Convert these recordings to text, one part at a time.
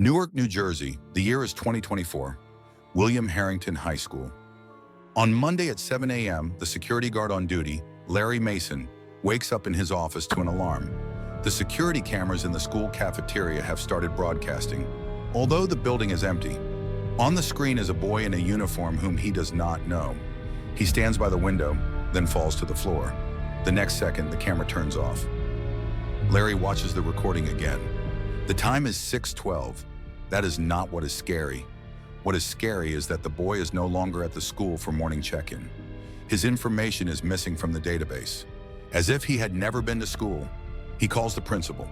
Newark, New Jersey. The year is 2024. William Harrington High School. On Monday at 7 a.m., the security guard on duty, Larry Mason, wakes up in his office to an alarm. The security cameras in the school cafeteria have started broadcasting, although the building is empty. On the screen is a boy in a uniform whom he does not know. He stands by the window, then falls to the floor. The next second, the camera turns off. Larry watches the recording again. The time is 6:12. That is not what is scary. What is scary is that the boy is no longer at the school for morning check-in. His information is missing from the database. As if he had never been to school, he calls the principal.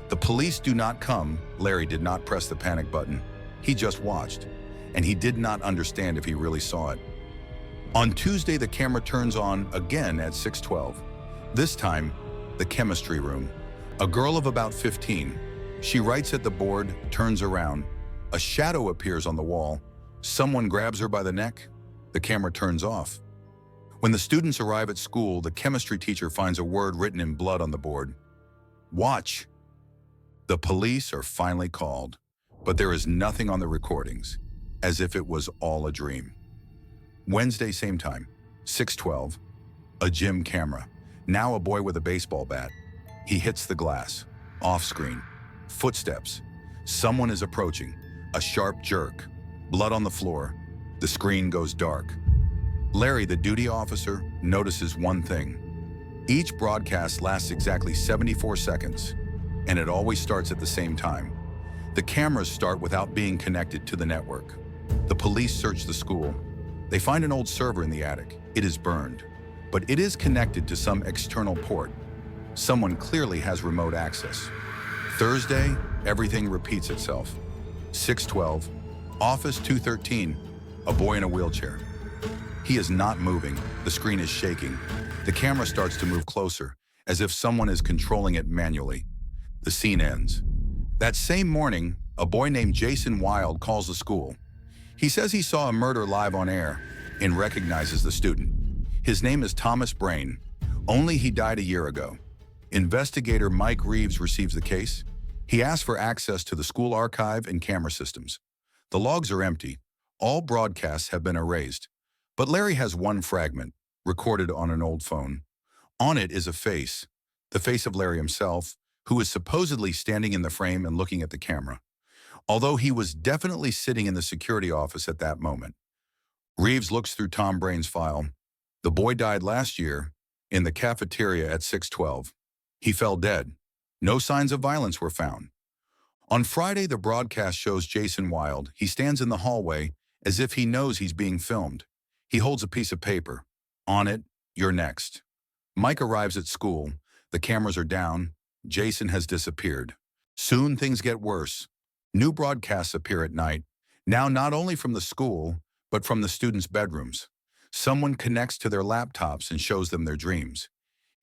The police do not come. Larry did not press the panic button. He just watched, and he did not understand if he really saw it. On Tuesday, the camera turns on again at 6:12. This time, the chemistry room. A girl of about 15. She writes at the board, turns around. A shadow appears on the wall. Someone grabs her by the neck. The camera turns off. When the students arrive at school, the chemistry teacher finds a word written in blood on the board. Watch. The police are finally called, but there is nothing on the recordings, as if it was all a dream. Wednesday, same time, 6:12. A gym camera. Now a boy with a baseball bat. He hits the glass. Off screen. Footsteps. Someone is approaching. A sharp jerk. Blood on the floor. The screen goes dark. Larry, the duty officer, notices one thing. Each broadcast lasts exactly 74 seconds, and it always starts at the same time. The cameras start without being connected to the network. The police search the school. They find an old server in the attic. It is burned, but it is connected to some external port. Someone clearly has remote access. Thursday, everything repeats itself. 6:12, office 213, a boy in a wheelchair. He is not moving. The screen is shaking. The camera starts to move closer, as if someone is controlling it manually. The scene ends. That same morning, a boy named Jason Wild calls the school. He says he saw a murder live on air and recognizes the student. His name is Thomas Brain, only he died a year ago. Investigator Mike Reeves receives the case. He asks for access to the school archive and camera systems. The logs are empty. All broadcasts have been erased. But Larry has one fragment, recorded on an old phone. On it is a face, the face of Larry himself, who is supposedly standing in the frame and looking at the camera, although he was definitely sitting in the security office at that moment. Reeves looks through Tom Brain's file. The boy died last year in the cafeteria at 6:12. He fell dead. No signs of violence were found. On Friday, the broadcast shows Jason Wild. He stands in the hallway as if he knows he's being filmed. He holds a piece of paper. On it, "You're next." Mike arrives at school. The cameras are down. Jason has disappeared. Soon things get worse. New broadcasts appear at night, now not only from the school, but from the students' bedrooms. Someone connects to their laptops and shows them their dreams.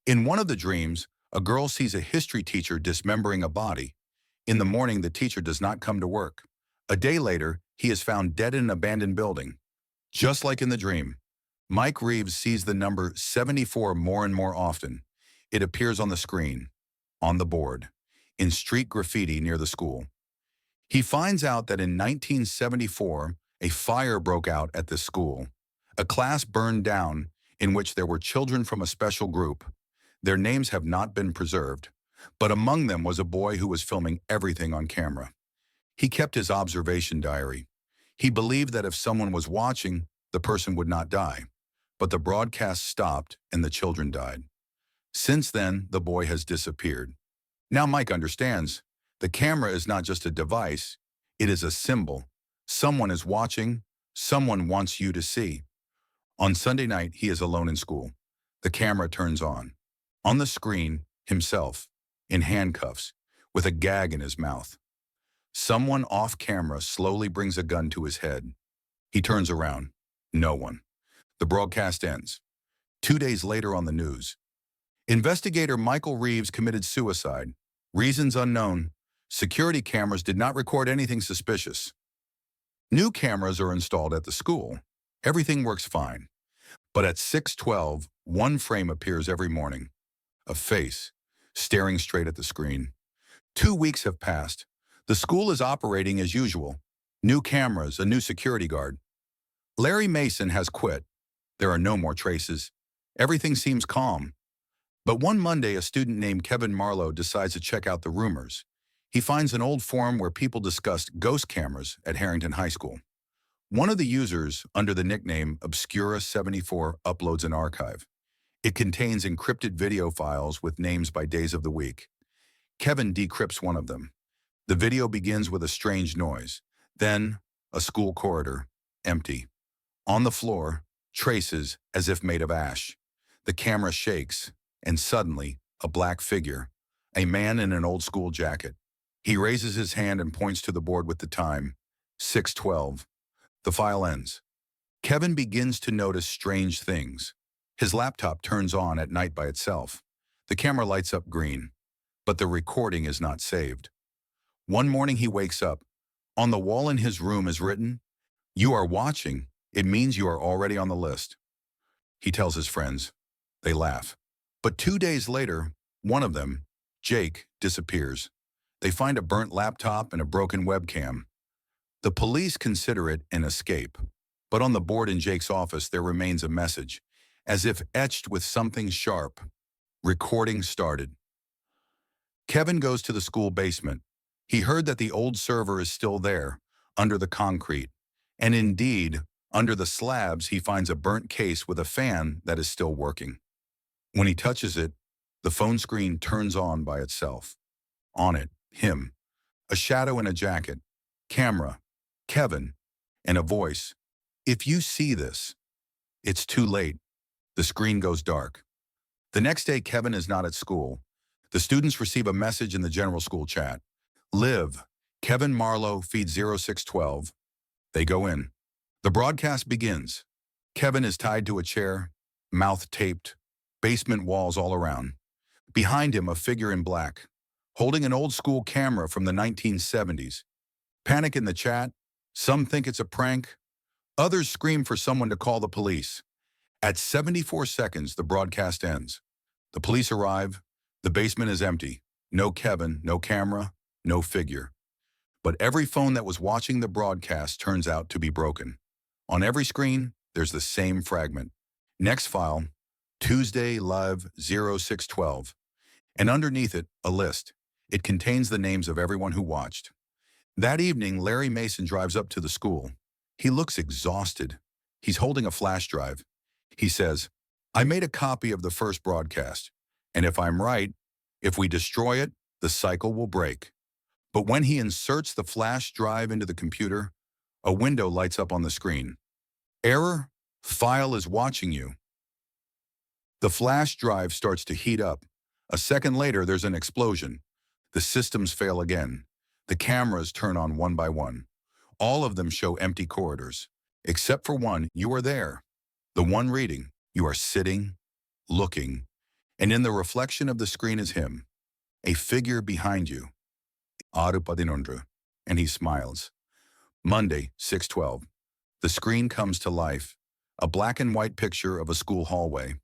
In one of the dreams, a girl sees a history teacher dismembering a body. In the morning, the teacher does not come to work. A day later, he is found dead in an abandoned building. Just like in the dream, Mike Reeves sees the number 74 more and more often. It appears on the screen, on the board, in street graffiti near the school. He finds out that in 1974, a fire broke out at this school. A class burned down in which there were children from a special group. Their names have not been preserved, but among them was a boy who was filming everything on camera. He kept his observation diary. He believed that if someone was watching, the person would not die. But the broadcast stopped and the children died. Since then, the boy has disappeared. Now Mike understands. The camera is not just a device, it is a symbol. Someone is watching, someone wants you to see. On Sunday night, he is alone in school. The camera turns on. On the screen, himself, in handcuffs, with a gag in his mouth. Someone off camera slowly brings a gun to his head. He turns around. No one. The broadcast ends. 2 days later on the news. Investigator Michael Reeves committed suicide. Reasons unknown. Security cameras did not record anything suspicious. New cameras are installed at the school. Everything works fine. But at 6:12, one frame appears every morning. A face, staring straight at the screen. 2 weeks have passed. The school is operating as usual. New cameras, a new security guard. Larry Mason has quit. There are no more traces. Everything seems calm. But one Monday, a student named Kevin Marlowe decides to check out the rumors. He finds an old forum where people discussed ghost cameras at Harrington High School. One of the users, under the nickname Obscura74, uploads an archive. It contains encrypted video files with names by days of the week. Kevin decrypts one of them. The video begins with a strange noise. Then, a school corridor, empty. On the floor, traces as if made of ash. The camera shakes, and suddenly, a black figure, a man in an old school jacket. He raises his hand and points to the board with the time, 6:12. The file ends. Kevin begins to notice strange things. His laptop turns on at night by itself. The camera lights up green, but the recording is not saved. One morning he wakes up. On the wall in his room is written, "You are watching. It means you are already on the list." He tells his friends. They laugh. But 2 days later, one of them, Jake, disappears. They find a burnt laptop and a broken webcam. The police consider it an escape. But on the board in Jake's office there remains a message, as if etched with something sharp. Recording started. Kevin goes to the school basement. He heard that the old server is still there, under the concrete. And indeed, under the slabs he finds a burnt case with a fan that is still working. When he touches it, the phone screen turns on by itself. On it, him, a shadow in a jacket, camera, Kevin, and a voice. "If you see this, it's too late." The screen goes dark. The next day, Kevin is not at school. The students receive a message in the general school chat. Live, Kevin Marlowe, feed 0612. They go in. The broadcast begins. Kevin is tied to a chair, mouth taped, basement walls all around. Behind him, a figure in black, holding an old school camera from the 1970s. Panic in the chat. Some think it's a prank. Others scream for someone to call the police. At 74 seconds, the broadcast ends. The police arrive. The basement is empty. No Kevin, no camera, no figure. But every phone that was watching the broadcast turns out to be broken. On every screen, there's the same fragment. Next file, Tuesday Live 0612. And underneath it, a list. It contains the names of everyone who watched. That evening, Larry Mason drives up to the school. He looks exhausted. He's holding a flash drive. He says, "I made a copy of the first broadcast, and if I'm right, if we destroy it, the cycle will break." But when he inserts the flash drive into the computer, a window lights up on the screen. Error, file is watching you. The flash drive starts to heat up. A second later, there's an explosion. The systems fail again. The cameras turn on one by one. All of them show empty corridors. Except for one, you are there. The one reading, you are sitting, looking, and in the reflection of the screen is him, a figure behind you. And he smiles. Monday, 6:12. The screen comes to life. A black and white picture of a school hallway.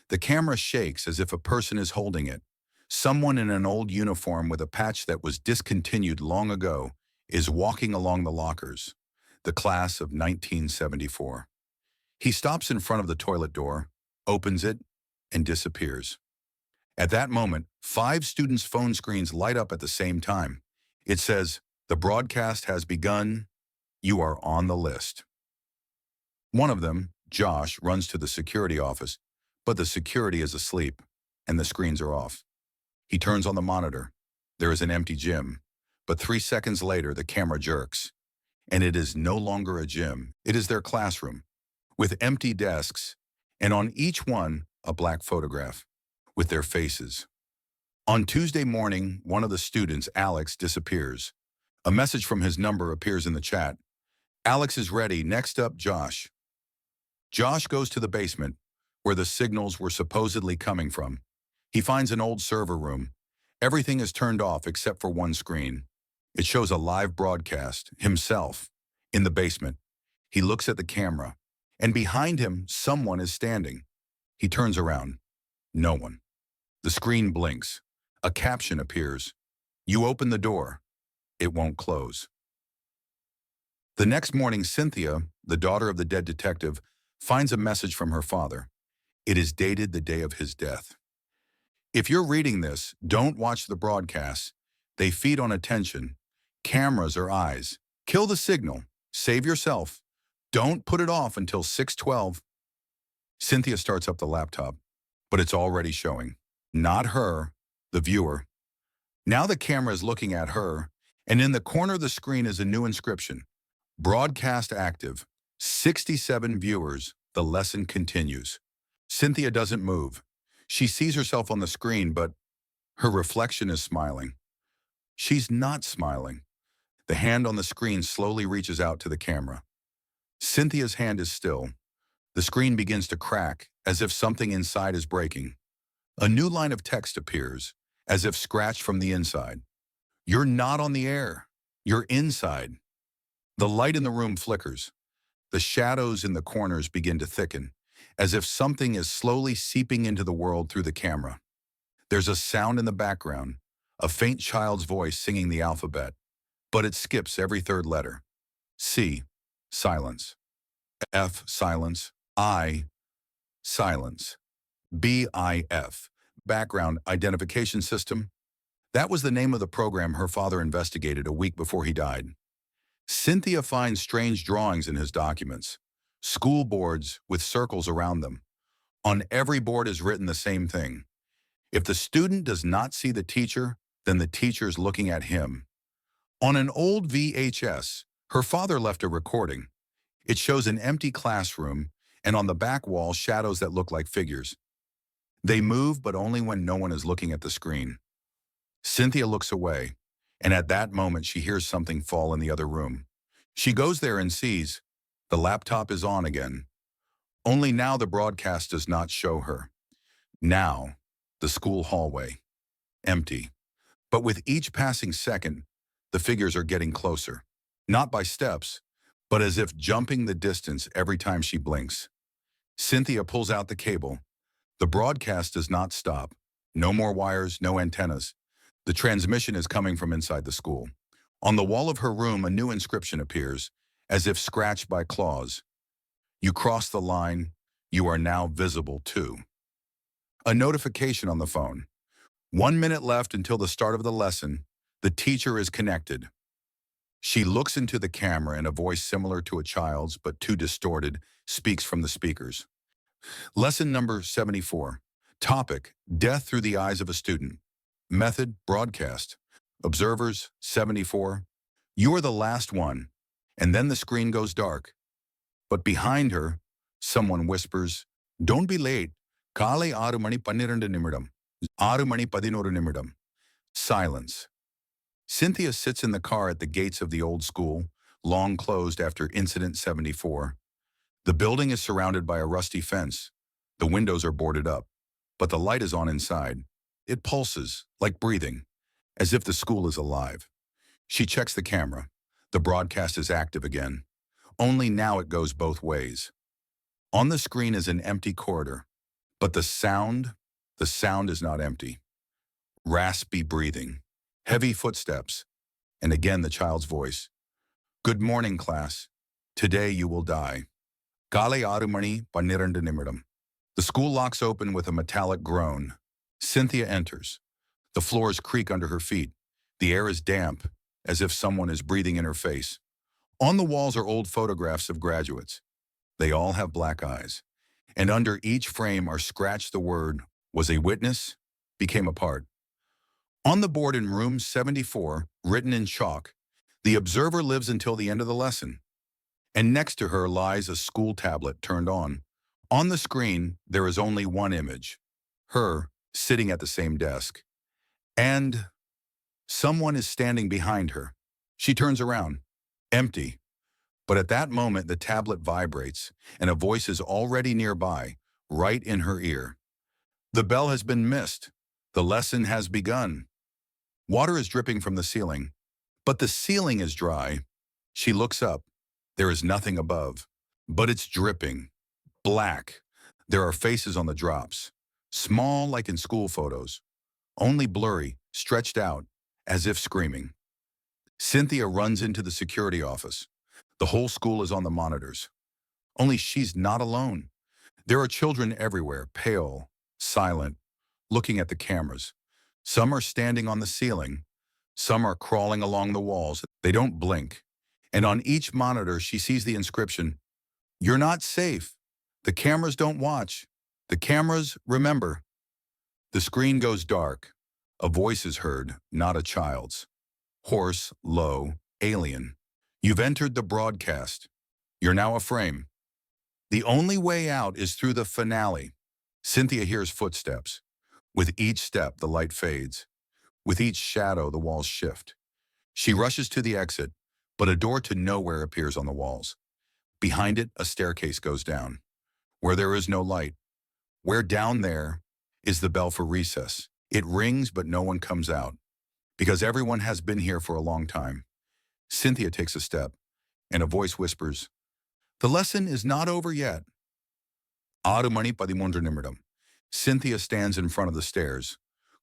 The camera shakes as if a person is holding it. Someone in an old uniform with a patch that was discontinued long ago is walking along the lockers. The class of 1974. He stops in front of the toilet door, opens it, and disappears. At that moment, 5 students' phone screens light up at the same time. It says, "The broadcast has begun. You are on the list." One of them, Josh, runs to the security office, but the security is asleep, and the screens are off. He turns on the monitor. There is an empty gym, but 3 seconds later, the camera jerks. And it is no longer a gym. It is their classroom, with empty desks, and on each one, a black photograph, with their faces. On Tuesday morning, one of the students, Alex, disappears. A message from his number appears in the chat. Alex is ready. Next up, Josh. Josh goes to the basement, where the signals were supposedly coming from. He finds an old server room. Everything is turned off except for one screen. It shows a live broadcast, himself, in the basement. He looks at the camera, and behind him, someone is standing. He turns around. No one. The screen blinks. A caption appears. You open the door. It won't close. The next morning, Cynthia, the daughter of the dead detective, finds a message from her father. It is dated the day of his death. If you're reading this, don't watch the broadcasts. They feed on attention. Cameras are eyes. Kill the signal. Save yourself. Don't put it off until 6:12. Cynthia starts up the laptop, but it's already showing. Not her, the viewer. Now the camera is looking at her, and in the corner of the screen is a new inscription. Broadcast active. 67 viewers. The lesson continues. Cynthia doesn't move. She sees herself on the screen, but her reflection is smiling. She's not smiling. The hand on the screen slowly reaches out to the camera. Cynthia's hand is still. The screen begins to crack, as if something inside is breaking. A new line of text appears, as if scratched from the inside. You're not on the air. You're inside. The light in the room flickers. The shadows in the corners begin to thicken, as if something is slowly seeping into the world through the camera. There's a sound in the background, a faint child's voice singing the alphabet, but it skips every third letter. C, silence. F, silence. I, silence. BIF, background identification system. That was the name of the program her father investigated a week before he died. Cynthia finds strange drawings in his documents. School boards with circles around them. On every board is written the same thing. If the student does not see the teacher, then the teacher's looking at him. On an old VHS, her father left a recording. It shows an empty classroom, and on the back wall, shadows that look like figures. They move, but only when no one is looking at the screen. Cynthia looks away, and at that moment she hears something fall in the other room. She goes there and sees the laptop is on again. Only now the broadcast does not show her. Now, the school hallway, empty. But with each passing second, the figures are getting closer. Not by steps, but as if jumping the distance every time she blinks. Cynthia pulls out the cable. The broadcast does not stop. No more wires, no antennas. The transmission is coming from inside the school. On the wall of her room, a new inscription appears, as if scratched by claws. You crossed the line. You are now visible too. A notification on the phone. 1 minute left until the start of the lesson. The teacher is connected. She looks into the camera and a voice similar to a child's, but too distorted, speaks from the speakers. Lesson number 74. Topic, death through the eyes of a student. Method, broadcast. Observers, 74. You are the last one. And then the screen goes dark. But behind her, someone whispers, don't be late. Kale 6 மணி 12 நிமிடம். 6 மணி 11 நிமிடம். Silence. Cynthia sits in the car at the gates of the old school, long closed after Incident 74. The building is surrounded by a rusty fence. The windows are boarded up, but the light is on inside. It pulses, like breathing, as if the school is alive. She checks the camera. The broadcast is active again. Only now it goes both ways. On the screen is an empty corridor, but the sound is not empty. Raspy breathing, heavy footsteps, and again the child's voice. Good morning, class. Today you will die. Kale 6 மணி 12 நிமிடம். The school locks open with a metallic groan. Cynthia enters. The floors creak under her feet. The air is damp, as if someone is breathing in her face. On the walls are old photographs of graduates. They all have black eyes. And under each frame are scratched the word, was a witness, became a part. On the board in room 74, written in chalk, the observer lives until the end of the lesson. And next to her lies a school tablet turned on. On the screen, there is only one image. Her, sitting at the same desk. And someone is standing behind her. She turns around. Empty. But at that moment, the tablet vibrates, and a voice is already nearby, right in her ear. The bell has been missed. The lesson has begun. Water is dripping from the ceiling, but the ceiling is dry. She looks up. There is nothing above, but it's dripping. Black. There are faces on the drops, small like in school photos, only blurry, stretched out, as if screaming. Cynthia runs into the security office. The whole school is on the monitors. Only she's not alone. There are children everywhere, pale, silent, looking at the cameras. Some are standing on the ceiling. Some are crawling along the walls. They don't blink. And on each monitor, she sees the inscription, "You're not safe. The cameras don't watch. The cameras remember." The screen goes dark. A voice is heard, not a child's. Hoarse, low, alien. "You've entered the broadcast. You're now a frame. The only way out is through the finale." Cynthia hears footsteps. With each step, the light fades. With each shadow, the walls shift. She rushes to the exit, but a door to nowhere appears on the walls. Behind it, a staircase goes down, where there is no light. Where down there is the bell for recess. It rings, but no one comes out, because everyone has been here for a long time. Cynthia takes a step, and a voice whispers, "The lesson is not over yet." Nimmerdam. Cynthia stands in front of the stairs.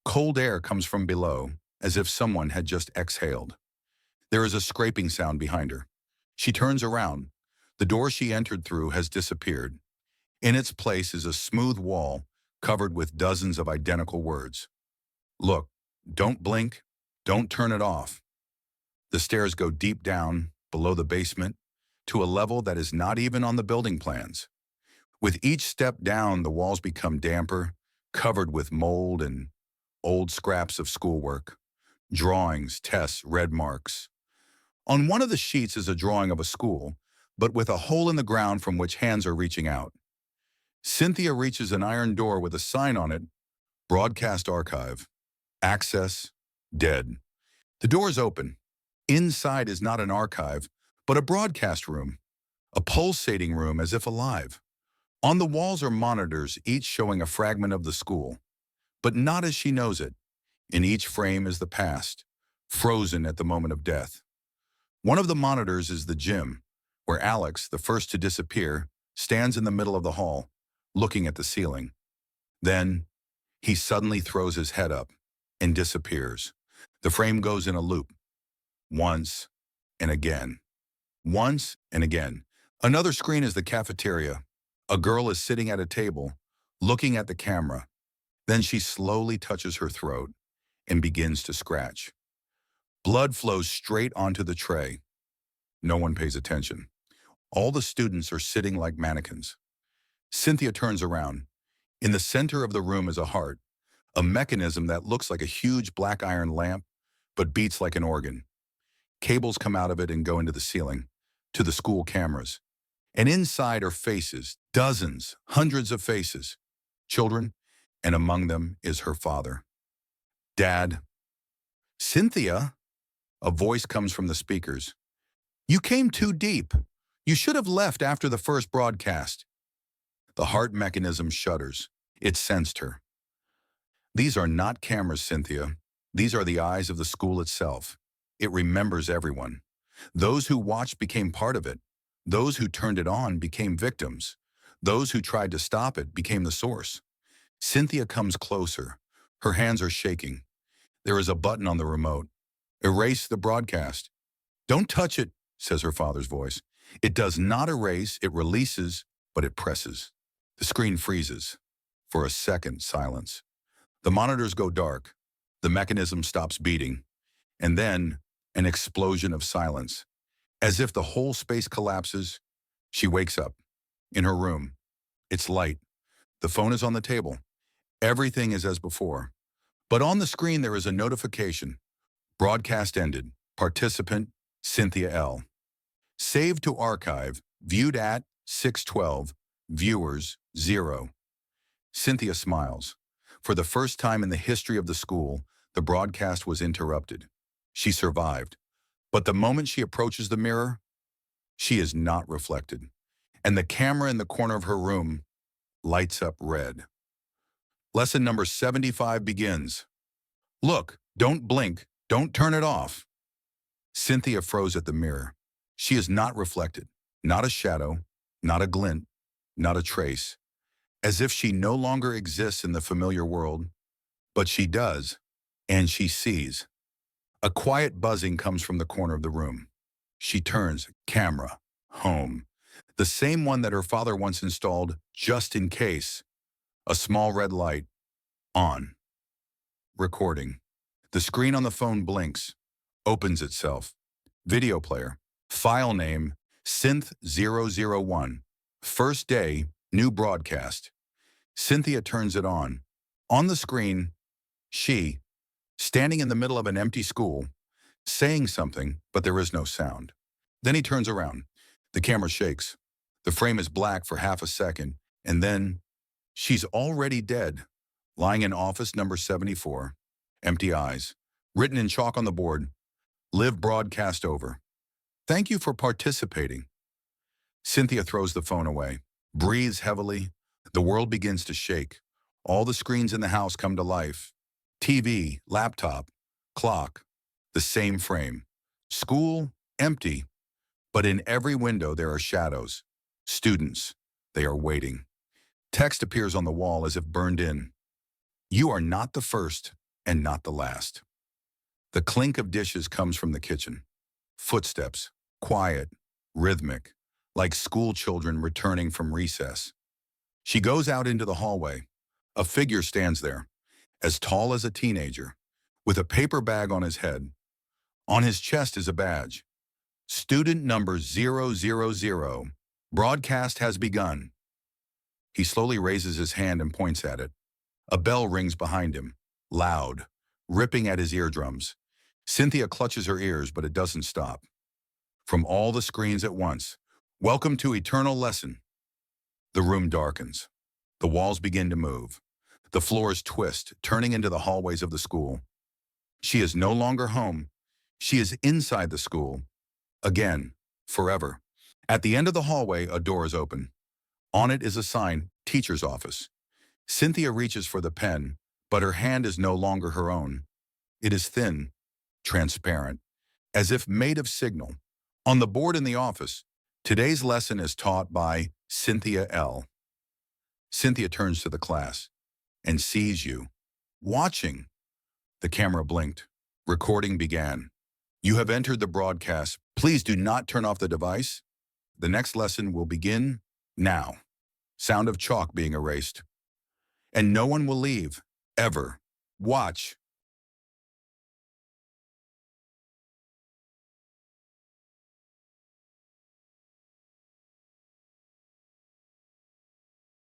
Cold air comes from below, as if someone had just exhaled. There is a scraping sound behind her. She turns around. The door she entered through has disappeared. In its place is a smooth wall covered with dozens of identical words. "Look, don't blink, don't turn it off." The stairs go deep down, below the basement, to a level that is not even on the building plans. With each step down, the walls become damper, covered with mold and old scraps of schoolwork, drawings, tests, red marks. On one of the sheets is a drawing of a school, but with a hole in the ground from which hands are reaching out. Cynthia reaches an iron door with a sign on it, "Broadcast Archive. Access dead." The door is open. Inside is not an archive, but a broadcast room, a pulsating room as if alive. On the walls are monitors, each showing a fragment of the school, but not as she knows it. In each frame is the past, frozen at the moment of death. One of the monitors is the gym, where Alex, the first to disappear, stands in the middle of the hall, looking at the ceiling. Then, he suddenly throws his head up and disappears. The frame goes in a loop. Once and again. Once and again. Another screen is the cafeteria. A girl is sitting at a table, looking at the camera. Then she slowly touches her throat and begins to scratch. Blood flows straight onto the tray. No one pays attention. All the students are sitting like mannequins. Cynthia turns around. In the center of the room is a heart, a mechanism that looks like a huge black iron lamp, but beats like an organ. Cables come out of it and go into the ceiling, to the school cameras. And inside are faces, dozens, hundreds of faces, children, and among them is her father. "Dad." "Cynthia," a voice comes from the speakers. "You came too deep. You should have left after the first broadcast." The heart mechanism shudders. It sensed her. "These are not cameras, Cynthia. These are the eyes of the school itself. It remembers everyone. Those who watched became part of it. Those who turned it on became victims. Those who tried to stop it became the source." Cynthia comes closer. Her hands are shaking. There is a button on the remote. "Erase the broadcast." "Don't touch it," says her father's voice. It does not erase, it releases, but it presses. The screen freezes. For a second, silence. The monitors go dark. The mechanism stops beating. And then, an explosion of silence. As if the whole space collapses, she wakes up. In her room. It's light. The phone is on the table. Everything is as before. But on the screen there is a notification. Broadcast ended. Participant, Cynthia L. Saved to archive. Viewed at 6:12. Viewers, 0. Cynthia smiles. For the first time in the history of the school, the broadcast was interrupted. She survived. But the moment she approaches the mirror, she is not reflected. And the camera in the corner of her room lights up red. Lesson number 75 begins. "Look, don't blink, don't turn it off." Cynthia froze at the mirror. She is not reflected, not a shadow, not a glint, not a trace. As if she no longer exists in the familiar world, but she does, and she sees. A quiet buzzing comes from the corner of the room. She turns, camera, home. The same one that her father once installed just in case. A small red light, on. Recording. The screen on the phone blinks, opens itself. Video player. File name, Synth001. First day, new broadcast. Cynthia turns it on. On the screen, she, standing in the middle of an empty school, saying something, but there is no sound. Then he turns around. The camera shakes. The frame is black for half a second, and then she's already dead, lying in office number 74. Empty eyes. Written in chalk on the board, live broadcast over. Thank you for participating. Cynthia throws the phone away, breathes heavily. The world begins to shake. All the screens in the house come to life. TV, laptop, clock, the same frame. School, empty. But in every window there are shadows. Students, they are waiting. Text appears on the wall as if burned in. You are not the first and not the last. The clink of dishes comes from the kitchen. Footsteps, quiet, rhythmic, like school children returning from recess. She goes out into the hallway. A figure stands there, as tall as a teenager, with a paper bag on his head. On his chest is a badge. Student number 000. Broadcast has begun. He slowly raises his hand and points at it. A bell rings behind him, loud, ripping at his eardrums. Cynthia clutches her ears, but it doesn't stop. From all the screens at once, welcome to Eternal Lesson. The room darkens. The walls begin to move. The floors twist, turning into the hallways of the school. She is no longer home. She is inside the school. Again, forever. At the end of the hallway, a door is open. On it is a sign, Teacher's Office. Cynthia reaches for the pen, but her hand is no longer her own. It is thin, transparent, as if made of signal. On the board in the office, today's lesson is taught by Cynthia L. Cynthia turns to the class and sees you, watching. The camera blinked. Recording began. You have entered the broadcast. Please do not turn off the device. The next lesson will begin now. Sound of chalk being erased. And no one will leave, ever. Watch.